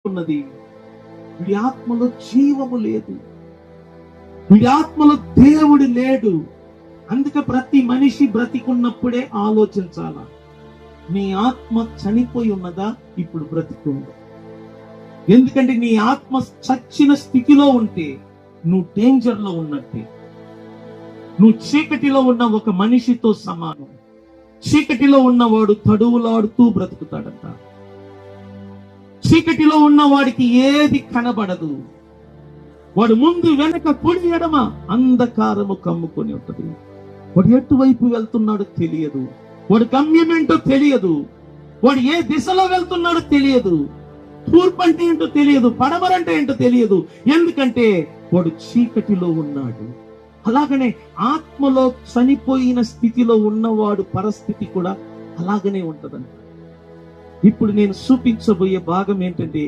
ఉన్నది. వీడి ఆత్మలో జీవము లేదు, వీడి ఆత్మలో దేవుడు లేడు. అందుకే ప్రతి మనిషి బ్రతికున్నప్పుడే ఆలోచించాల, నీ ఆత్మ చనిపోయి ఉన్నదా, ఇప్పుడు బ్రతికుందా? ఎందుకంటే నీ ఆత్మ చచ్చిన స్థితిలో ఉంటే నువ్వు డేంజర్ లో ఉన్నట్టే. నువ్వు చీకటిలో ఉన్న ఒక మనిషితో సమానం. చీకటిలో ఉన్నవాడు తడువులాడుతూ బ్రతుకుతాడంట. చీకటిలో ఉన్న వాడికి ఏది కనబడదు. వాడు ముందు వెనక కుడి ఎడమ అంధకారము కమ్ముకొని ఉంటది. వాడు ఎటువైపు వెళ్తున్నాడో తెలియదు, వాడు గమ్యం ఏంటో తెలియదు, వాడు ఏ దిశలో వెళ్తున్నాడో తెలియదు, తూర్పు అంటే ఏంటో తెలియదు, పడమరంటే ఏంటో తెలియదు. ఎందుకంటే వాడు చీకటిలో ఉన్నాడు. అలాగనే ఆత్మలో చనిపోయిన స్థితిలో ఉన్నవాడు పరిస్థితి కూడా అలాగనే ఉంటదంట. ఇప్పుడు నేను చూపించబోయే భాగం ఏంటంటే